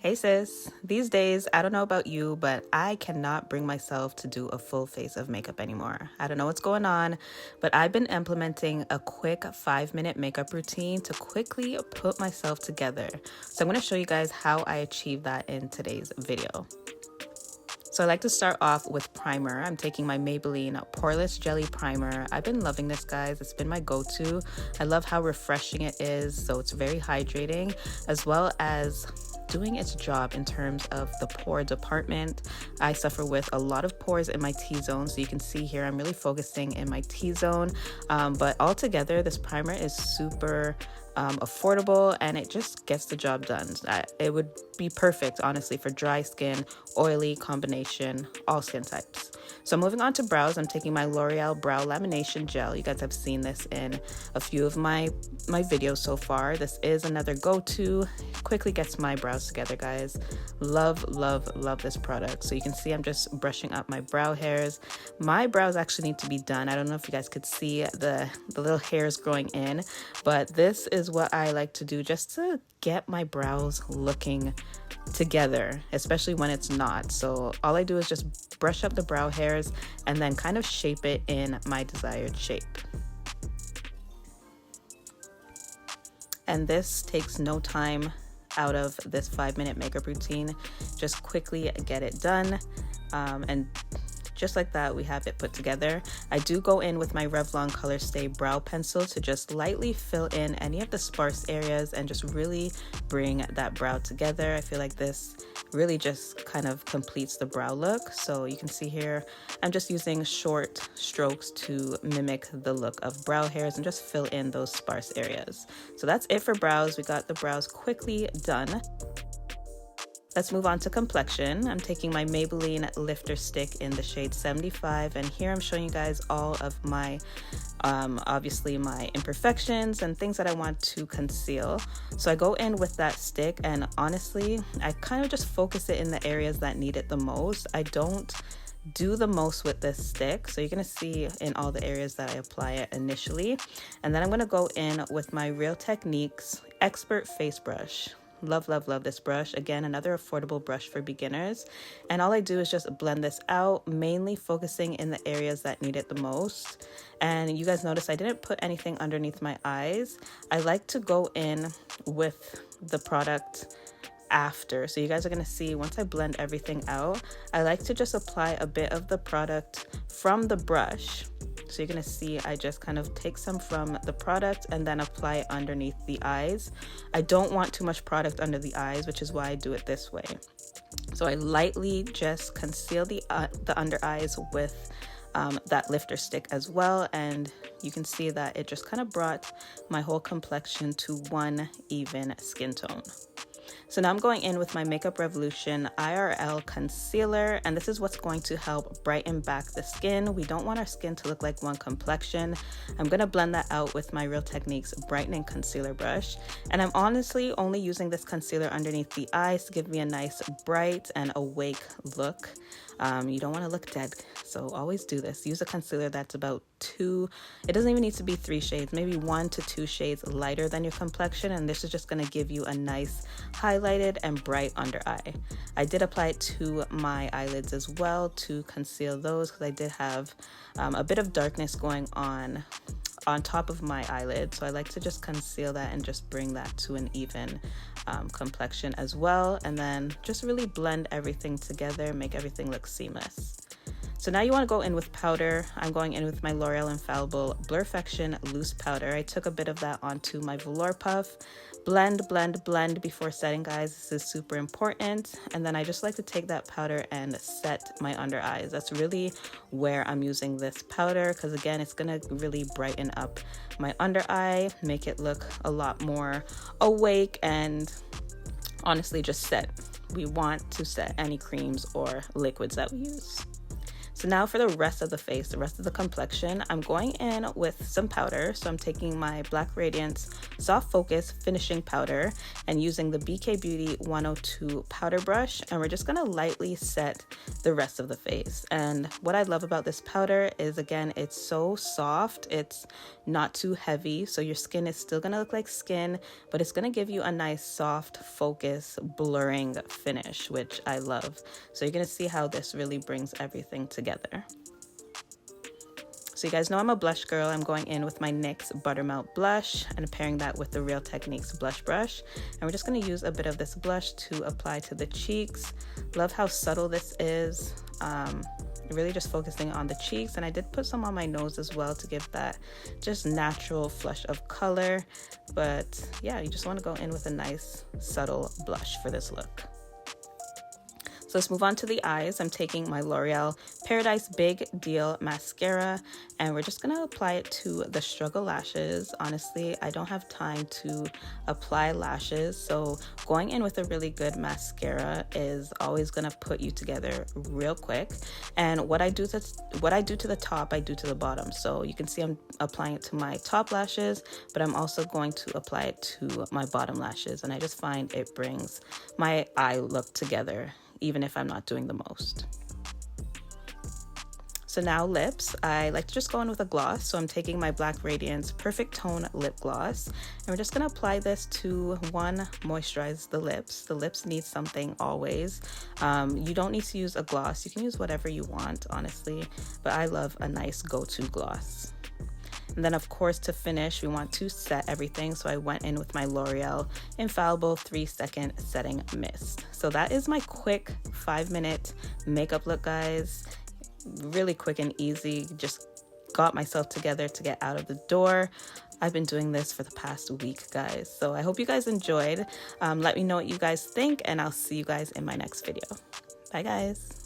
Hey sis, these days, I don't know about you, but I cannot bring myself to do a full face of makeup anymore. I don't know what's going on, but I've been implementing a quick 5-minute makeup routine to quickly put myself together. So I'm going to show you guys how I achieve that in today's video. So I like to start off with primer. I'm taking my Maybelline Poreless Jelly Primer. I've been loving this, guys. It's been my go-to. I love how refreshing it is, so it's very hydrating, as well as doing its job in terms of the pore department. I suffer with a lot of pores in my T-zone, so you can see here I'm really focusing in my T-zone, but altogether this primer is super affordable and it just gets the job done. It would be perfect, honestly, for dry skin, oily combination, all skin types. So moving on to brows, I'm taking my L'Oreal Brow Lamination Gel. You guys have seen this in a few of my videos so far. This is another go-to. Quickly gets my brows together, guys. Love, love, love this product. So you can see I'm just brushing up my brow hairs. My brows actually need to be done. I don't know if you guys could see the little hairs growing in, but this is what I like to do just to get my brows looking together, especially when it's not. So all I do is just brush up the brow hairs and then kind of shape it in my desired shape. And this takes no time out of this 5-minute makeup routine. Just quickly get it done, and just like that, we have it put together. I do go in with my Revlon Color Stay Brow Pencil to just lightly fill in any of the sparse areas and just really bring that brow together. I feel like this really just kind of completes the brow look. So you can see here, I'm just using short strokes to mimic the look of brow hairs and just fill in those sparse areas. So that's it for brows. We got the brows quickly done. Let's move on to complexion. I'm taking my Maybelline Lifter Stick in the shade 75, and here I'm showing you guys all of my, obviously my imperfections and things that I want to conceal. So I go in with that stick, and honestly, I kind of just focus it in the areas that need it the most. I don't do the most with this stick, so you're gonna see in all the areas that I apply it initially, and then I'm gonna go in with my Real Techniques Expert Face Brush. Love, love, love this brush. Again, another affordable brush for beginners. And all I do is just blend this out, mainly focusing in the areas that need it the most. And you guys notice I didn't put anything underneath my eyes. I like to go in with the product after. So you guys are going to see once I blend everything out, I like to just apply a bit of the product from the brush. So you're going to see I just kind of take some from the product and then apply it underneath the eyes. I don't want too much product under the eyes, which is why I do it this way. So I lightly just conceal the under eyes with that lifter stick as well, and you can see that it just kind of brought my whole complexion to one even skin tone. So now I'm going in with my Makeup Revolution IRL Concealer, and this is what's going to help brighten back the skin. We don't want our skin to look like one complexion. I'm going to blend that out with my Real Techniques Brightening Concealer Brush, and I'm honestly only using this concealer underneath the eyes to give me a nice bright and awake look. You don't want to look dead, so always do this. Use a concealer that's about it doesn't even need to be 3 shades, maybe 1 to 2 shades lighter than your complexion, and this is just going to give you a nice highlighted and bright under eye. I did apply it to my eyelids as well to conceal those because I did have a bit of darkness going on top of my eyelid, so I like to just conceal that and just bring that to an even complexion as well, and then just really blend everything together, make everything look seamless. So now you want to go in with powder. I'm going in with my L'Oreal Infallible Blurfection Loose Powder. I took a bit of that onto my velour puff. Blend, blend, blend before setting, guys. This is super important. And then I just like to take that powder and set my under eyes. That's really where I'm using this powder because, again, it's going to really brighten up my under eye, make it look a lot more awake, and honestly just set. We want to set any creams or liquids that we use. So now for the rest of the face, the rest of the complexion, I'm going in with some powder. So I'm taking my Black Radiance Soft Focus Finishing Powder and using the BK Beauty 102 powder brush. And we're just gonna lightly set the rest of the face. And what I love about this powder is, again, it's so soft. It's not too heavy. So your skin is still gonna look like skin, but it's gonna give you a nice soft focus blurring finish, which I love. So you're gonna see how this really brings everything together. So you guys know I'm a blush girl. I'm going in with my NYX Buttermelt blush and pairing that with the Real Techniques blush brush. And we're just going to use a bit of this blush to apply to the cheeks. Love how subtle this is. Really just focusing on the cheeks, and I did put some on my nose as well to give that just natural flush of color. But yeah, you just want to go in with a nice subtle blush for this look. So let's move on to the eyes. I'm taking my L'Oreal Paradise Big Deal Mascara, and we're just gonna apply it to the Struggle lashes. Honestly, I don't have time to apply lashes, so going in with a really good mascara is always gonna put you together real quick. And what I do to the top, I do to the bottom. So you can see I'm applying it to my top lashes, but I'm also going to apply it to my bottom lashes, and I just find it brings my eye look together, even if I'm not doing the most. So now lips, I like to just go in with a gloss. So I'm taking my Black Radiance Perfect Tone Lip Gloss, and we're just gonna apply this to moisturize the lips. The lips need something always. You don't need to use a gloss. You can use whatever you want, honestly, but I love a nice go-to gloss. And then of course, to finish, we want to set everything. So I went in with my L'Oreal Infallible 3-Second Setting Mist. So that is my quick 5-minute makeup look, guys. Really quick and easy. Just got myself together to get out of the door. I've been doing this for the past week, guys. So I hope you guys enjoyed. Let me know what you guys think, and I'll see you guys in my next video. Bye, guys.